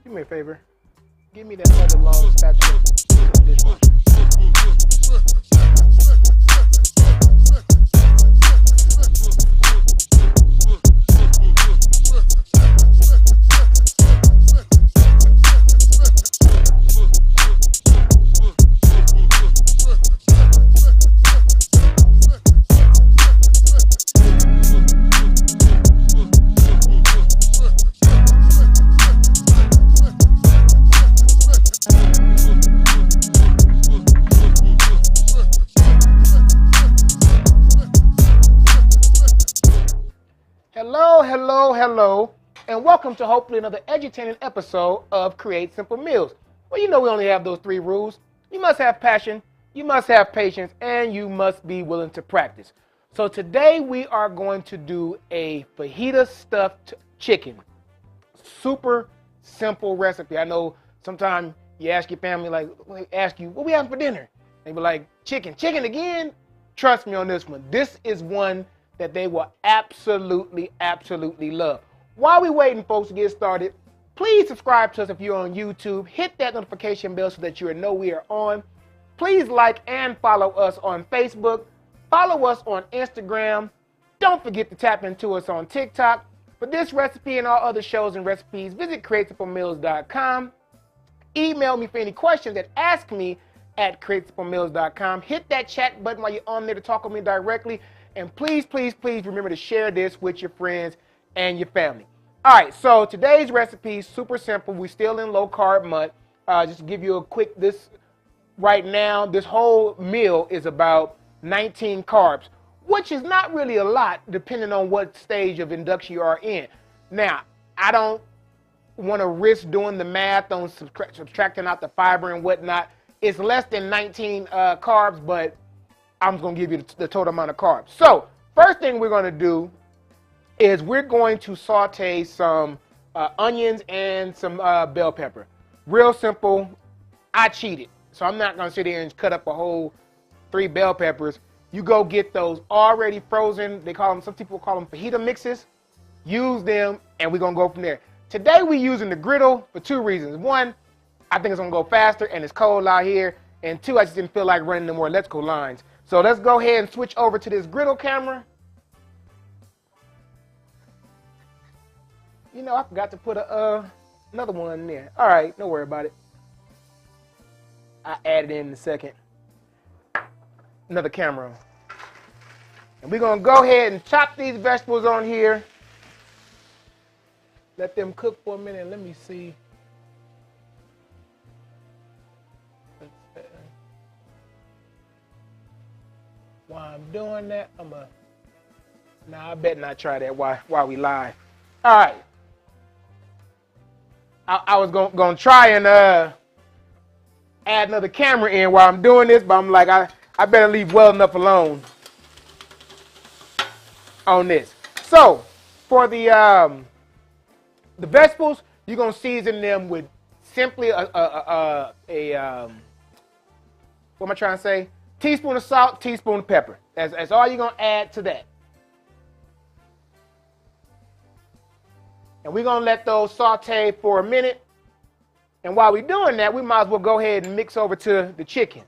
Do me a favor. Give me that other long spatula in the dishwasher. Hello, hello, hello, and welcome to hopefully another edutaining episode of Create Simple Meals. Well, you know we only have those 3 rules. You must have passion, you must have patience, and you must be willing to practice. So today we are going to do a fajita-stuffed chicken. Super simple recipe. I know sometimes you ask your family, like, ask you, what we having for dinner? They be like, chicken. Chicken again? Trust me on this one. This is one that they will absolutely love. While we waiting, folks, to get started, please subscribe to us if you're on YouTube. Hit that notification bell so that you know we are on. Please like and follow us on Facebook. Follow us on Instagram. Don't forget to tap into us on TikTok. For this recipe and all other shows and recipes, visit createsimplemeals.com. Email me for any questions at askme@createsimplemeals.com. Hit that chat button while you're on there to talk with me directly. And please remember to share this with your friends and your family. All right, so today's recipe is super simple. We're still in low carb month. Just to give you a quick, right now, this whole meal is about 19 carbs, which is not really a lot depending on what stage of induction you are in. Now, I don't want to risk doing the math on subtracting out the fiber and whatnot. It's less than 19 carbs, but I'm going to give you the total amount of carbs. So, first thing we're going to do is we're going to saute some onions and some bell pepper. Real simple. I cheated. So I'm not going to sit here and cut up a whole 3 bell peppers. You go get those already frozen. Some people call them fajita mixes. Use them, and we're going to go from there. Today we're using the griddle for 2 reasons. 1, I think it's going to go faster, and it's cold out here. And 2, I just didn't feel like running the more electrical lines. So let's go ahead and switch over to this griddle camera. You know, I forgot to put another one in there. All right, don't worry about it. I added in a second. Another camera. And we're going to go ahead and chop these vegetables on here. Let them cook for a minute. Let me see. While I'm doing that, I bet not try that while we live. All right. I was going to try and add another camera in while I'm doing this, but I'm like, I better leave well enough alone on this. So, for the vegetables, you're going to season them with simply what am I trying to say? Teaspoon of salt, teaspoon of pepper. That's all you're going to add to that. And we're going to let those saute for a minute. And while we're doing that, we might as well go ahead and mix over to the chicken.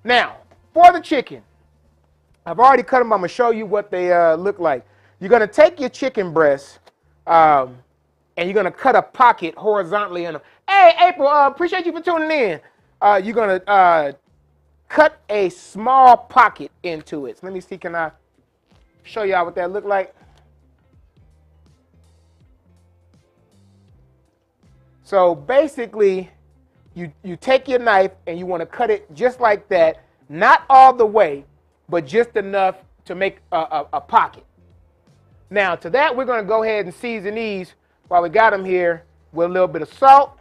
Now, for the chicken, I've already cut them. I'm going to show you what they look like. You're going to take your chicken breast and you're going to cut a pocket horizontally in them. Hey, April, appreciate you for tuning in. You're going to cut a small pocket into it. So let me see, can I show y'all what that look like? So basically, you take your knife and you want to cut it just like that. Not all the way, but just enough to make a pocket. Now, to that, we're going to go ahead and season these while we got them here with a little bit of salt.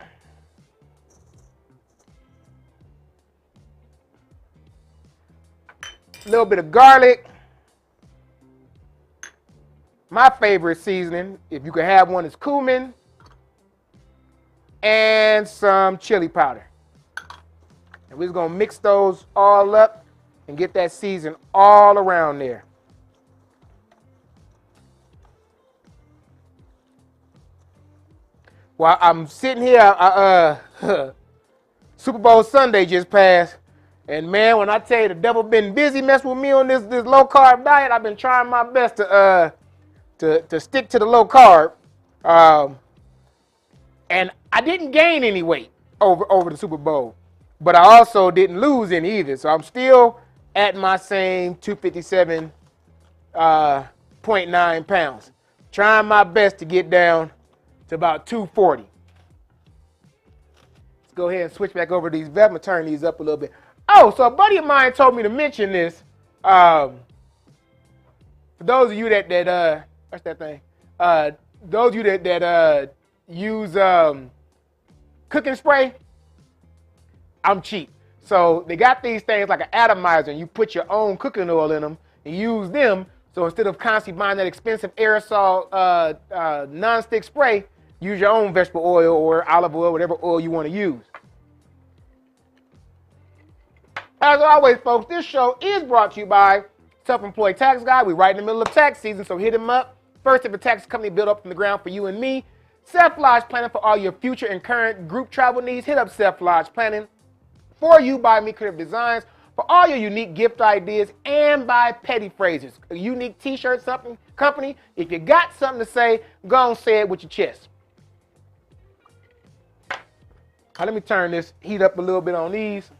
A little bit of garlic. My favorite seasoning, if you can have one, is cumin. And some chili powder. And we're just going to mix those all up and get that season all around there. While I'm sitting here, Super Bowl Sunday just passed, and man, when I tell you the devil been busy messing with me on this low carb diet, I've been trying my best to stick to the low carb, and I didn't gain any weight over the Super Bowl, but I also didn't lose any either. So I'm still at my same 257.9 pounds, trying my best to get down to about 240. Let's go ahead and switch back over to these. I'm gonna turn these up a little bit. Oh, so a buddy of mine told me to mention this. For those of you that what's that thing? Those of you that use cooking spray, I'm cheap. So they got these things like an atomizer, and you put your own cooking oil in them and use them. So instead of constantly buying that expensive aerosol non-stick spray, use your own vegetable oil or olive oil, whatever oil you want to use. As always, folks, this show is brought to you by Self-Employed Tax Guy. We're right in the middle of tax season, so hit him up. First ever tax company built up from the ground for you and me. Self-Lodge Planning for all your future and current group travel needs. Hit up Self-Lodge Planning for you by Me Creative Designs for all your unique gift ideas, and by Petty Phrases, a unique t-shirt something company. If you got something to say, go and say it with your chest. Now, let me turn this heat up a little bit on these.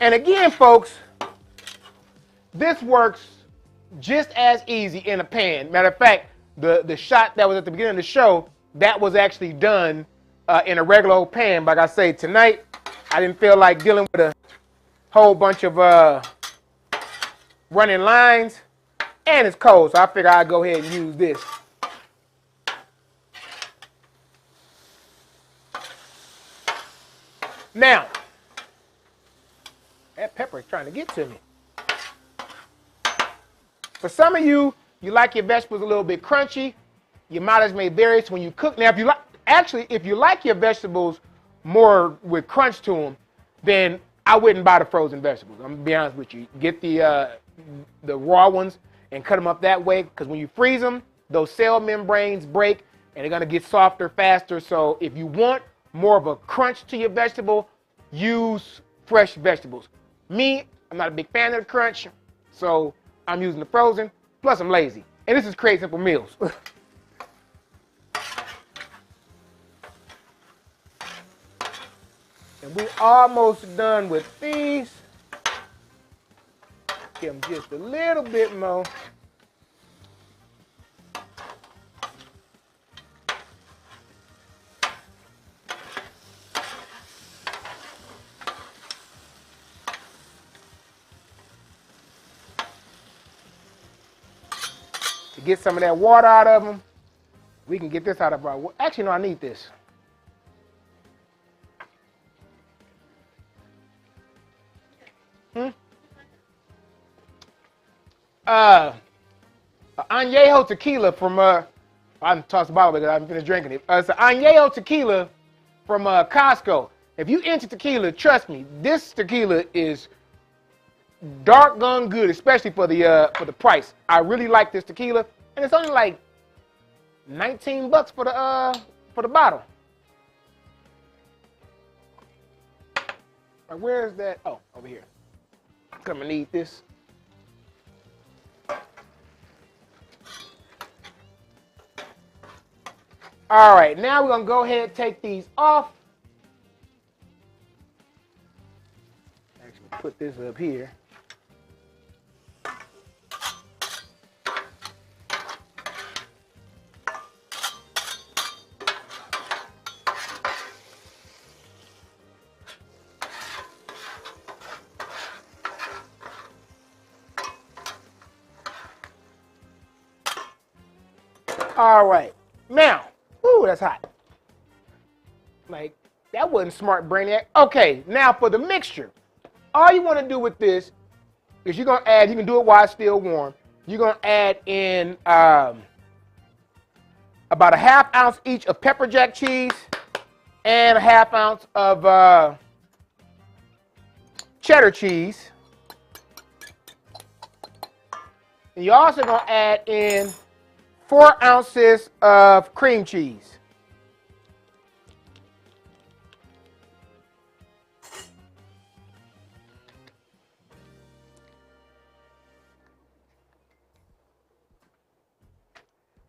And again, folks, this works just as easy in a pan. Matter of fact, the shot that was at the beginning of the show, that was actually done in a regular old pan. Like I say, tonight, I didn't feel like dealing with a whole bunch of running lines, and it's cold, so I figured I'd go ahead and use this. Now, that pepper is trying to get to me. For some of you, you like your vegetables a little bit crunchy. Your mileage may vary when you cook. Now, if you like your vegetables more with crunch to them, then I wouldn't buy the frozen vegetables. I'm gonna be honest with you. Get the raw ones and cut them up that way, because when you freeze them, those cell membranes break and they're gonna get softer faster. So if you want more of a crunch to your vegetable, use fresh vegetables. Me, I'm not a big fan of the crunch, so I'm using the frozen. Plus, I'm lazy, and this is Create Simple Meals. And we're almost done with these. Give them just a little bit more. To get some of that water out of them, we can get this out of our. Actually, no, I need this. Añejo tequila from I'm tossing the bottle because I haven't finished drinking it. It's an Añejo tequila from Costco. If you into tequila, trust me, this tequila is dark gone good, especially for the price. I really like this tequila, and it's only like $19 for the bottle. Where is that? Oh, over here. I'm gonna need this. All right, now we're gonna go ahead and take these off. Actually, put this up here. All right, now, ooh, that's hot. Like, that wasn't smart, Brainiac. Okay, now for the mixture. All you want to do with this is you're going to add, you can do it while it's still warm. You're going to add in about a 1/2 ounce each of pepper jack cheese. and a half ounce of cheddar cheese. And you're also going to add in 4 ounces of cream cheese.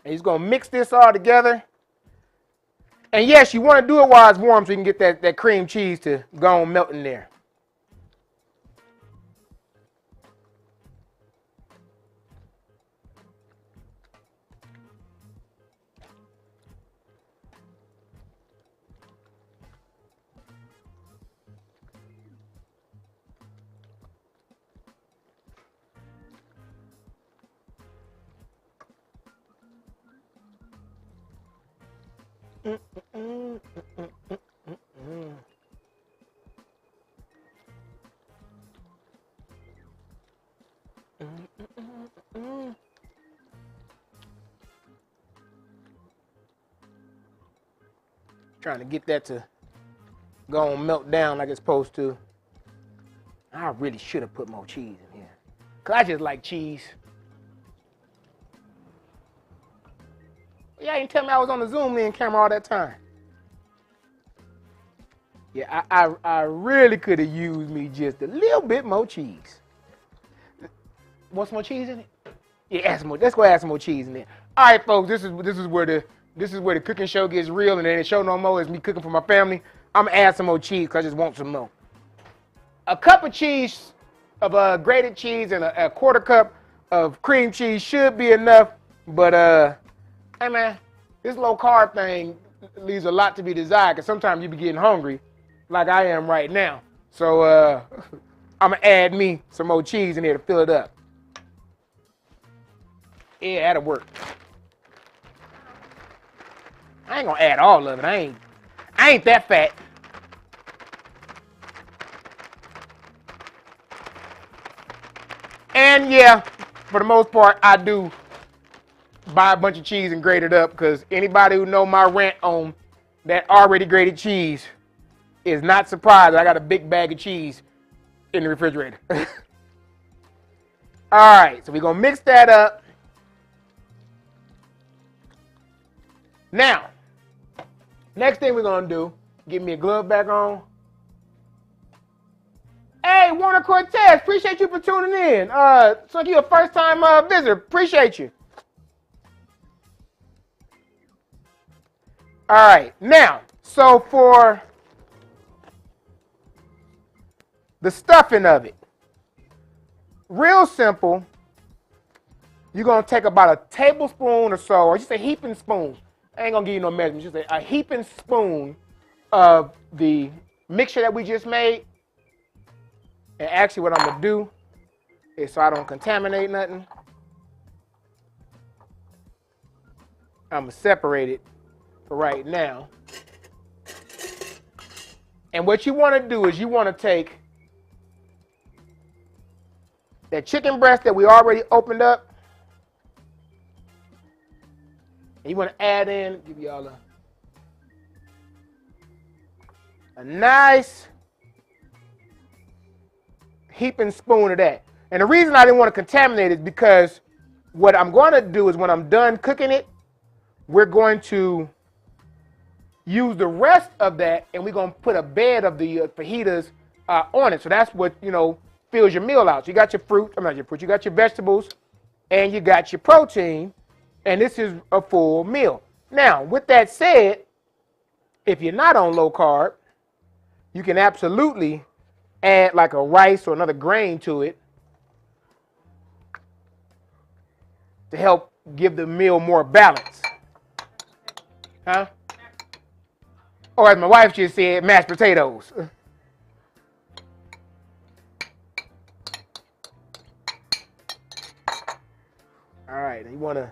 And he's going to mix this all together. And yes, you want to do it while it's warm so you can get that cream cheese to go on melt in there. Trying to get that to go and melt down like it's supposed to. I really should have put more cheese in here, because I just like cheese. Yeah, you didn't tell me I was on the Zoom in camera all that time. Yeah, I really could have used me just a little bit more cheese. Want some more cheese in it? Yeah, add some more. Let's go add some more cheese in there. All right, folks, this is where the cooking show gets real, and then the show no more is me cooking for my family. I'm gonna add some more cheese because I just want some more. A cup of cheese, of grated cheese, and a quarter cup of cream cheese should be enough. But hey man, this low carb thing leaves a lot to be desired, because sometimes you be getting hungry, like I am right now. So I'm gonna add me some more cheese in there to fill it up. Yeah, that'll work. I ain't gonna add all of it. I ain't that fat. And yeah, for the most part, I do buy a bunch of cheese and grate it up, because anybody who know my rant on that already grated cheese is not surprised I got a big bag of cheese in the refrigerator. All right, so we're gonna mix that up. Now, next thing we're gonna do, get me a glove back on. Hey, Warner Cortez, appreciate you for tuning in. So you a first time visitor, appreciate you. All right, now, so for the stuffing of it, real simple. You're gonna take about a tablespoon or so, or just a heaping spoon. I ain't gonna give you no measurement, just a heaping spoon of the mixture that we just made. And actually what I'm gonna do is, so I don't contaminate nothing, I'm gonna separate it for right now. And what you wanna do is you wanna take that chicken breast that we already opened up, and you want to add in, give y'all a nice heaping spoon of that. And the reason I didn't want to contaminate it is because what I'm going to do is, when I'm done cooking it, we're going to use the rest of that, and we're going to put a bed of the fajitas on it. So that's what, fills your meal out. So you got your fruit, you got your vegetables, and you got your protein. And this is a full meal. Now, with that said, if you're not on low carb, you can absolutely add like a rice or another grain to it to help give the meal more balance. Huh? Or as my wife just said, mashed potatoes. All right, you want to...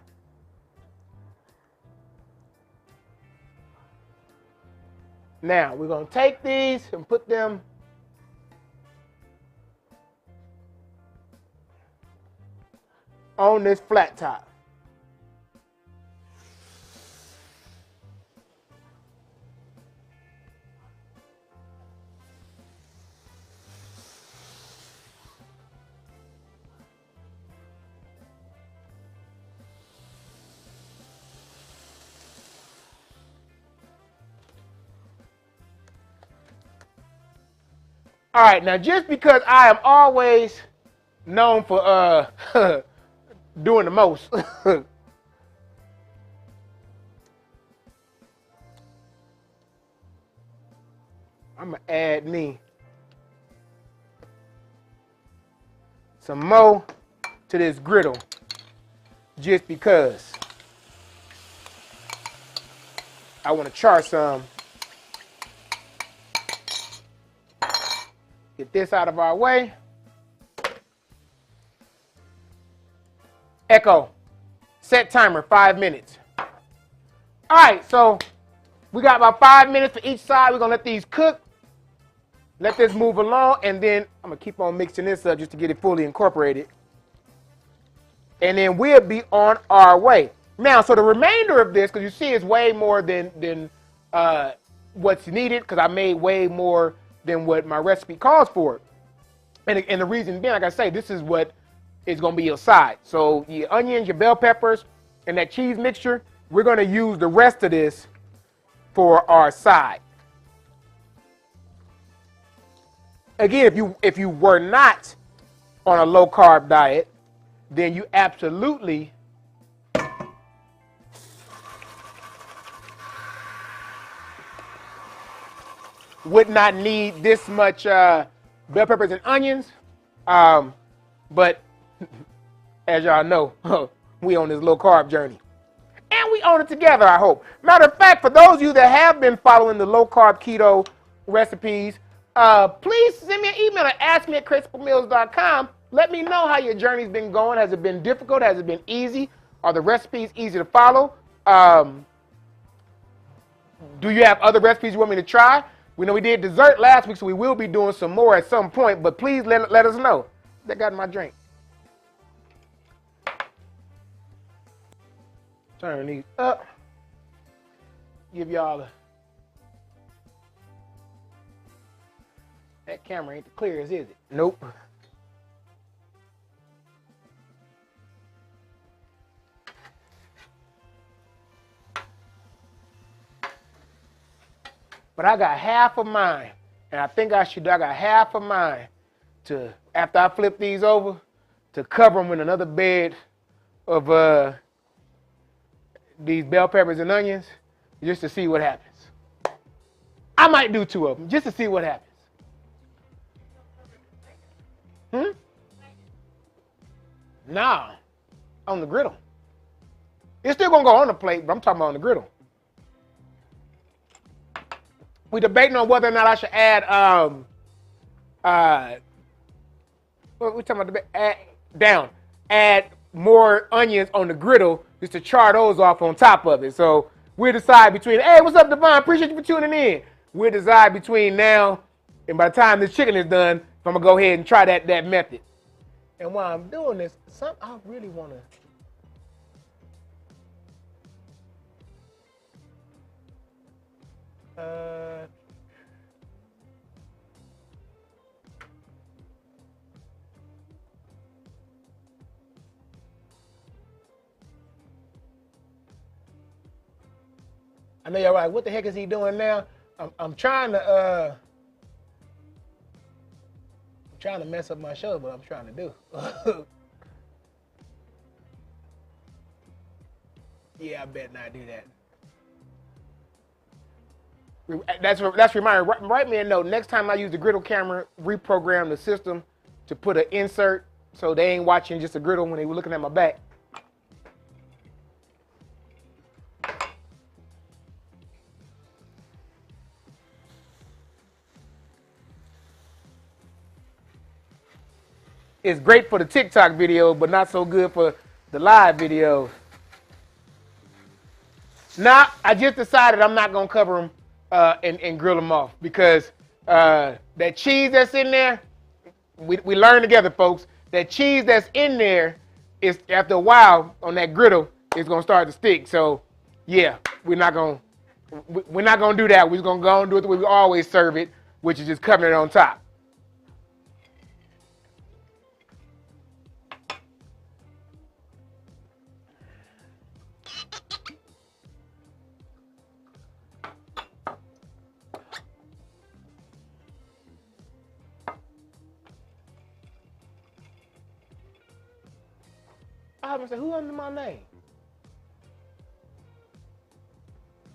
Now, we're going to take these and put them on this flat top. All right, now just because I am always known for doing the most. I'm gonna add me some more to this griddle just because I want to char some. Get this out of our way. Echo, set timer, 5 minutes. All right, so we got about 5 minutes for each side. We're gonna let these cook. Let this move along, and then I'm gonna keep on mixing this up just to get it fully incorporated. And then we'll be on our way. Now, so the remainder of this, because you see it's way more than what's needed, because I made way more than what my recipe calls for. And the reason being, like I say, this is what is gonna be your side. So your onions, your bell peppers, and that cheese mixture, we're gonna use the rest of this for our side. Again, if you were not on a low carb diet, then you absolutely would not need this much bell peppers and onions. But as y'all know, we on this low carb journey. And we own it together, I hope. Matter of fact, for those of you that have been following the low carb keto recipes, please send me an email at askme@crispamills.com. Let me know how your journey's been going. Has it been difficult? Has it been easy? Are the recipes easy to follow? Do you have other recipes you want me to try? We know we did dessert last week, so we will be doing some more at some point, but please let us know. That got my drink. Turn these up. Give y'all a... That camera ain't the clearest, is it? Nope. But I got half of mine, and I think I got half of mine to, after I flip these over, to cover them in another bed of these bell peppers and onions, just to see what happens. I might do 2 of them, just to see what happens. Nah, on the griddle. It's still gonna go on the plate, but I'm talking about on the griddle. We debating on whether or not I should add what we talking about? Add more onions on the griddle just to char those off on top of it. So we'll decide between, hey, what's up, Devon? Appreciate you for tuning in. We'll decide between now and by the time this chicken is done, if I'm gonna go ahead and try that method. And while I'm doing this, I really wanna. I know y'all like, what the heck is he doing now? I'm trying to mess up my show, but I'm trying to do. Yeah, I bet not do that. That's reminder. Write me a note. Next time I use the griddle camera, reprogram the system to put an insert so they ain't watching just a griddle when they were looking at my back. It's great for the TikTok video, but not so good for the live videos. Nah, I just decided I'm not gonna cover them and grill them off because that cheese that's in there, we learn together, folks. That cheese that's in there is after a while on that griddle, it's gonna start to stick. So yeah, we're not gonna do that. We're just gonna go and do it the way we always serve it, which is just covering it on top. I was like, who under my name?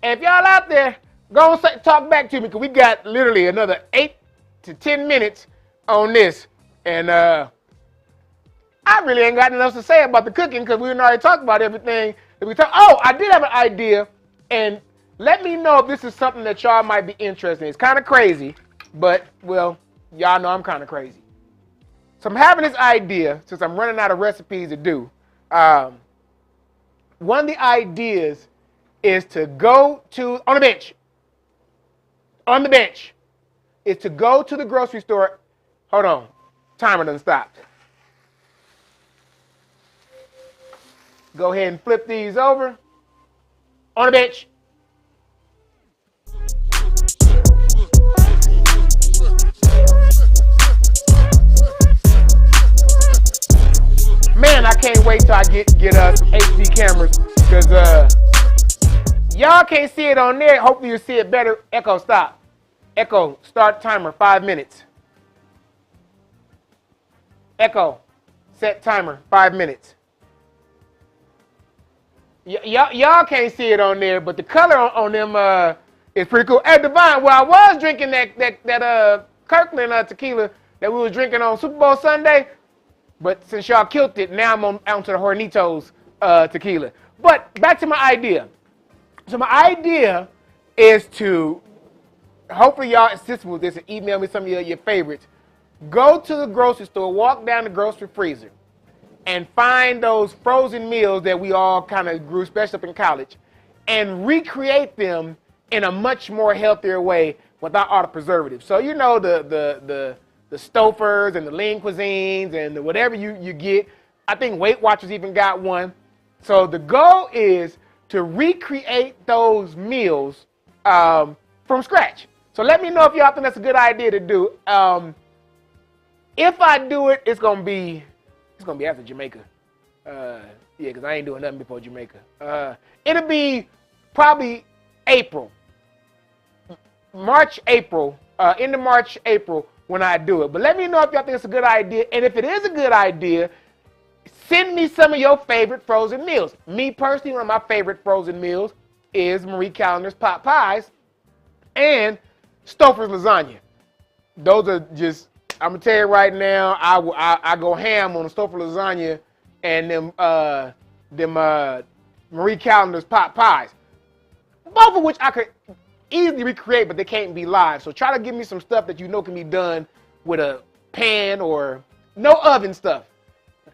And if y'all out there, go and talk back to me, because we got literally another 8 to 10 minutes on this. And I really ain't got nothing else to say about the cooking, because we already talked about everything that we talked. Oh, I did have an idea, and let me know if this is something that y'all might be interested in. It's kind of crazy, but, well, y'all know I'm kind of crazy. So I'm having this idea, since I'm running out of recipes to do. One of the ideas is to go to, on the bench, is to go to the grocery store. Hold on, timer done stopped. Go ahead and flip these over. On the bench. Man, I can't wait till I get some HD cameras, because y'all can't see it on there. Hopefully you see it better. Echo, stop. Echo, start timer, 5 minutes. Echo, set timer, 5 minutes. Y'all can't see it on there, but the color on them is pretty cool. Hey, Divine, well, I was drinking that Kirkland tequila that we was drinking on Super Bowl Sunday, but since y'all killed it, now I'm onto the Hornitos tequila. But back to my idea. So my idea is to, hopefully y'all assist me with this and email me some of your favorites. Go to the grocery store, walk down the grocery freezer, and find those frozen meals that we all kind of grew, especially up in college, and recreate them in a much more healthier way without all the preservatives. So you know the Stouffer's and the lean cuisines and the whatever you get. I think Weight Watchers even got one. So the goal is to recreate those meals from scratch. So let me know if y'all think that's a good idea to do. If I do it, it's gonna be after Jamaica. Yeah, because I ain't doing nothing before Jamaica. It'll be probably April. March, April, end of March, April when I do it. But let me know if y'all think it's a good idea. And if it is a good idea, send me some of your favorite frozen meals. Me personally, one of my favorite frozen meals is Marie Callender's pot pies and Stouffer's lasagna. Those are just, I'm gonna tell you right now, I go ham on the Stouffer lasagna and them Marie Callender's pot pies. Both of which I could easily recreate, but they can't be live. So try to give me some stuff that you know can be done with a pan or no oven stuff.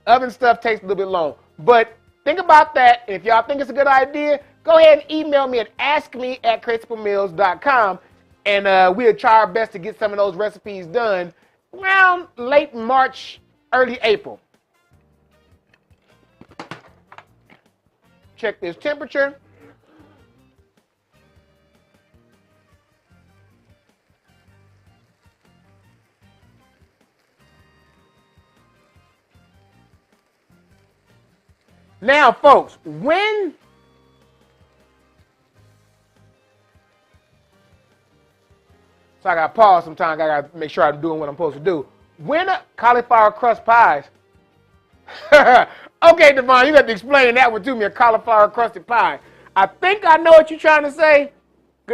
Oven stuff takes a little bit long. But think about that. And if y'all think it's a good idea, go ahead and email me at askme@crazymeals.com, and we'll try our best to get some of those recipes done around late March, early April. Check this temperature. Now, folks, when so I got to pause sometimes. I got to make sure I'm doing what I'm supposed to do. When cauliflower crust pies. Okay, Devon, you got to explain that one to me, a cauliflower crusted pie. I think I know what you're trying to say.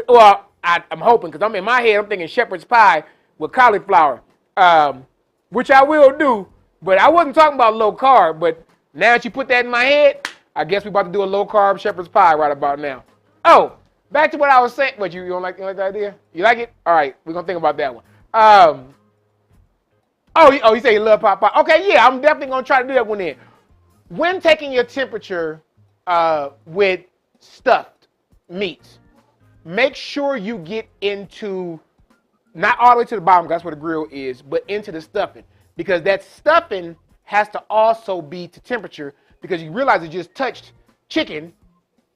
Well, I'm hoping, because I'm in my head, I'm thinking shepherd's pie with cauliflower, which I will do, but I wasn't talking about low carb, but now that you put that in my head, I guess we're about to do a low-carb shepherd's pie right about now. Oh, back to what I was saying. What, you don't like the idea? You like it? All right, we're going to think about that one. You say you love pot pie. Okay, yeah, I'm definitely going to try to do that one then. When taking your temperature with stuffed meats, make sure you get into, not all the way to the bottom, because that's where the grill is, but into the stuffing. Because that stuffing has to also be to temperature, because you realize it just touched chicken,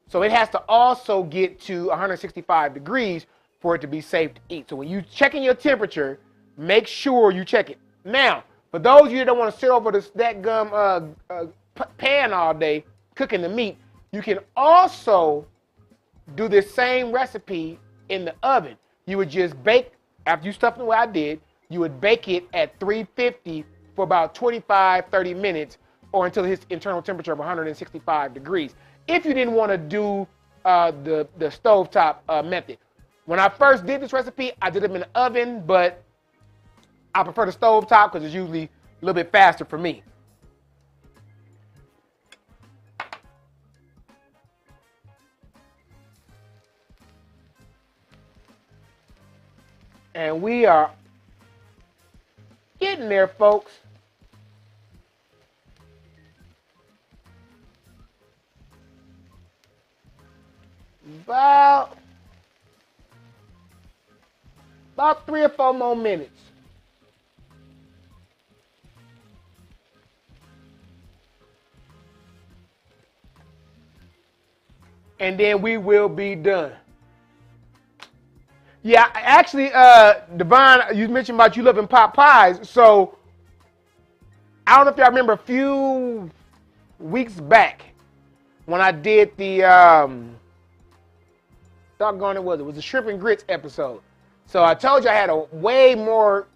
so it has to also get to 165 degrees for it to be safe to eat. So when you checking your temperature, make sure you check it. Now, for those of you that don't want to sit over that gum pan all day cooking the meat, you can also do this same recipe in the oven. You would just bake, after you stuff it the way I did, you would bake it at 350 for about 25, 30 minutes or until it hits internal temperature of 165 degrees. If you didn't want to do the stovetop method. When I first did this recipe, I did them in the oven, but I prefer the stovetop because it's usually a little bit faster for me. And we are getting there, folks. About 3 or 4 more minutes. And then we will be done. Yeah, actually, Devon, you mentioned about you loving pot pies. So I don't know if y'all remember a few weeks back when I did the doggone it was a shrimp and grits episode. So I told you I had a way more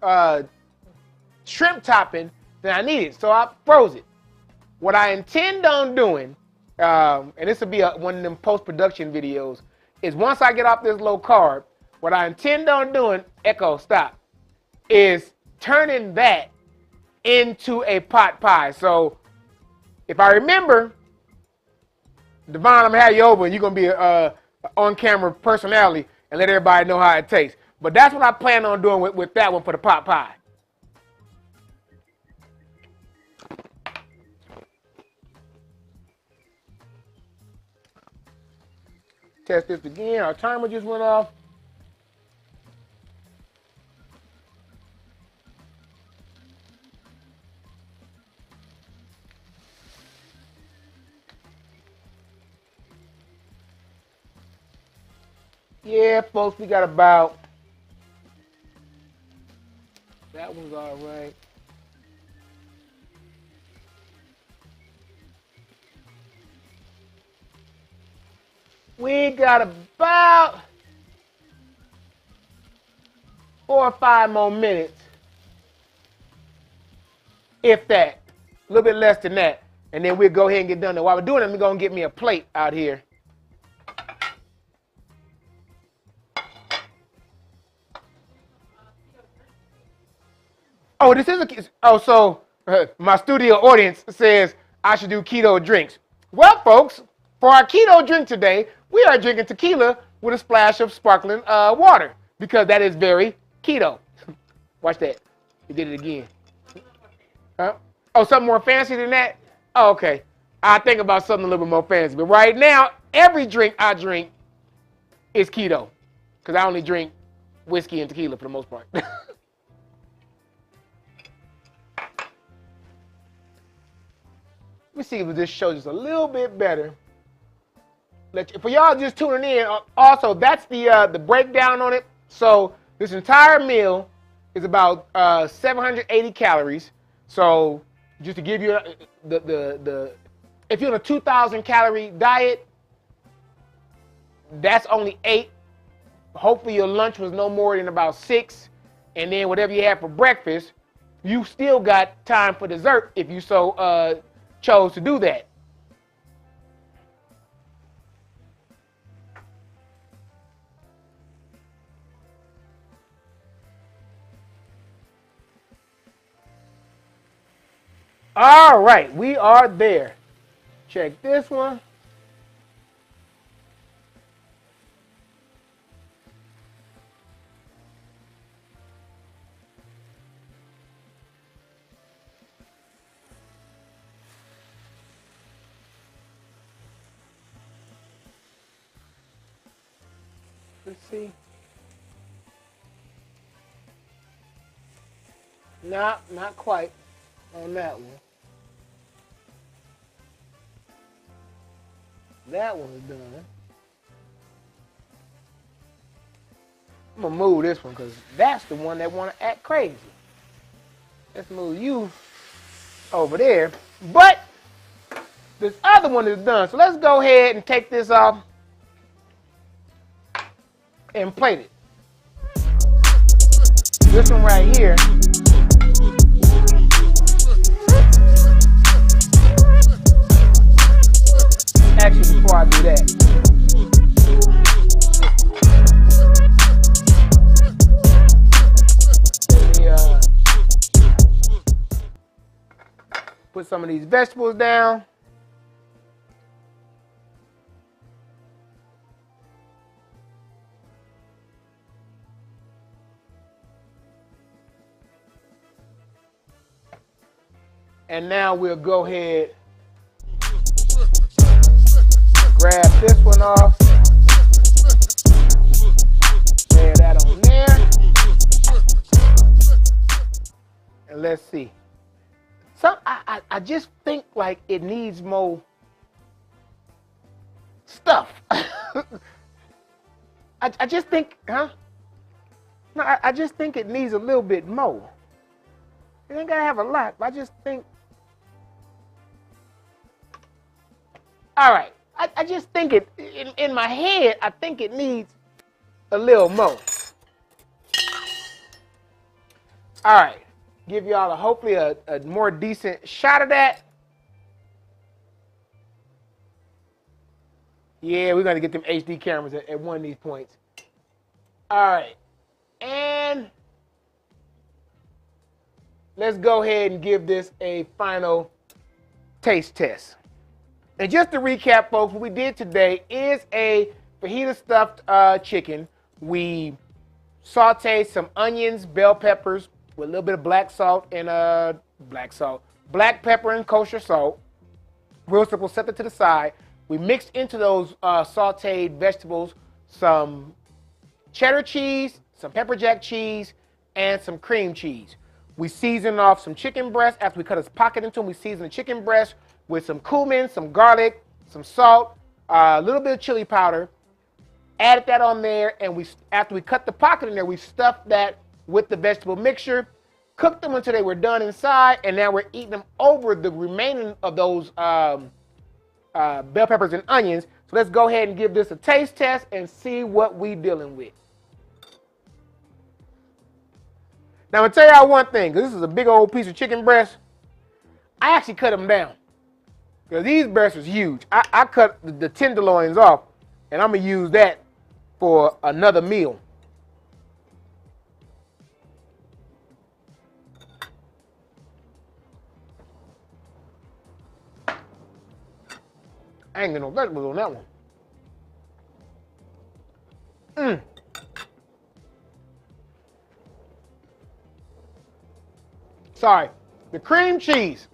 shrimp topping than I needed, so I froze it. What I intend on doing, and this will be one of them post-production videos, is once I get off this low carb, what I intend on doing, Echo, stop, is turning that into a pot pie. So if I remember, Devon, I'm going to have you over and you're going to be an on-camera personality and let everybody know how it tastes. But that's what I plan on doing with that one for the pot pie. Test this again. Our timer just went off. Yeah, folks, we got about, that one's all right. We got about 4 or 5 more minutes, if that, a little bit less than that, and then we'll go ahead and get done. Now, while we're doing it, I'm going to get me a plate out here. Oh, this is so my studio audience says I should do keto drinks. Well, folks, for our keto drink today, we are drinking tequila with a splash of sparkling water because that is very keto. Watch that. We did it again. Huh? Oh, something more fancy than that? Oh, okay. I think about something a little bit more fancy. But right now, every drink I drink is keto because I only drink whiskey and tequila for the most part. Let me see if this shows just a little bit better. For y'all just tuning in, also that's the breakdown on it. So this entire meal is about 780 calories. So just to give you if you're on a 2,000 calorie diet, that's only 8. Hopefully your lunch was no more than about 6, and then whatever you have for breakfast, you still got time for dessert if you so chose to do that. All right, we are there. Check this one. Let's see. Not quite on that one. That one's done. I'm gonna move this one because that's the one that want to act crazy. Let's move you over there. But this other one is done. So let's go ahead and take this off and plate it. This one right here actually, before I do that, put some of these vegetables down. And now we'll go ahead, grab this one off, lay that on there, and let's see. I just think like it needs more stuff. I just think, huh? No, I just think it needs a little bit more. It ain't gotta have a lot, but I just think. All right, I just think it, in my head, I think it needs a little more. All right, give y'all hopefully a more decent shot of that. Yeah, we're gonna get them HD cameras at one of these points. All right, and let's go ahead and give this a final taste test. And just to recap, folks, what we did today is a fajita-stuffed chicken. We sauteed some onions, bell peppers with a little bit of black salt and black pepper and kosher salt. Real simple, set it to the side. We mixed into those sauteed vegetables some cheddar cheese, some pepper jack cheese, and some cream cheese. We seasoned off some chicken breast. After we cut a pocket into them, we seasoned the chicken breast with some cumin, some garlic, some salt, a little bit of chili powder. Added that on there, and after we cut the pocket in there, we stuffed that with the vegetable mixture, cooked them until they were done inside, and now we're eating them over the remaining of those bell peppers and onions. So let's go ahead and give this a taste test and see what we dealing with. Now, I'm going to tell y'all one thing, because this is a big old piece of chicken breast. I actually cut them down, because these breasts is huge. I cut the tenderloins off, and I'm going to use that for another meal. I ain't got no vegetables on that one. Sorry, the cream cheese.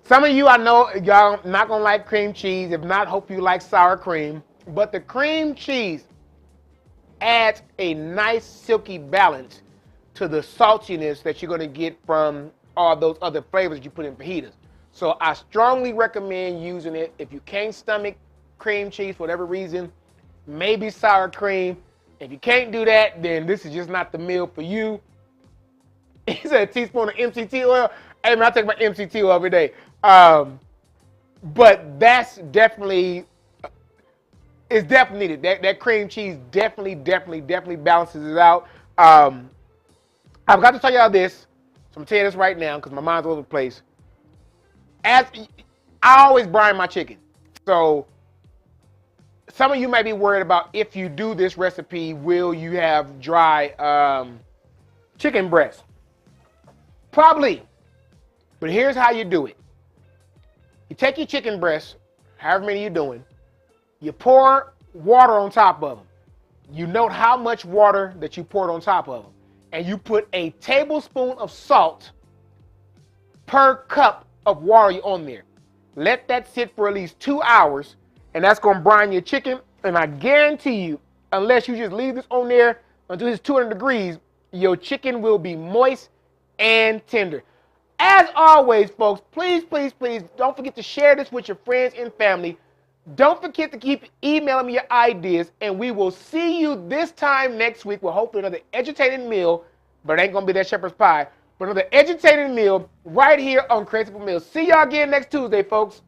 Some of you, I know, y'all not gonna like cream cheese. If not, hope you like sour cream. But the cream cheese adds a nice silky balance to the saltiness that you're gonna get from all those other flavors you put in fajitas. So I strongly recommend using it. If you can't stomach cream cheese for whatever reason, maybe sour cream. If you can't do that, then this is just not the meal for you. He said a teaspoon of MCT oil. Hey man, I take my MCT oil every day. But that's definitely, it's definitely needed. That cream cheese definitely balances it out. I've got to tell y'all this, so I'm gonna tell you this right now because my mind's all over the place. As I always brine my chicken, so some of you might be worried about if you do this recipe, will you have dry chicken breast? Probably, but here's how you do it. You take your chicken breasts, however many you're doing, you pour water on top of them. You note how much water that you poured on top of them, and you put a tablespoon of salt per cup of water on there. Let that sit for at least 2 hours, and that's going to brine your chicken, and I guarantee you, unless you just leave this on there until it's 200 degrees, your chicken will be moist and tender. As always, folks, please don't forget to share this with your friends and family. Don't forget to keep emailing me your ideas, and we will see you this time next week with hopefully another edutainment meal, but it ain't going to be that shepherd's pie, but another edutainment meal right here on Crazy Simple Meals. See y'all again next Tuesday, folks.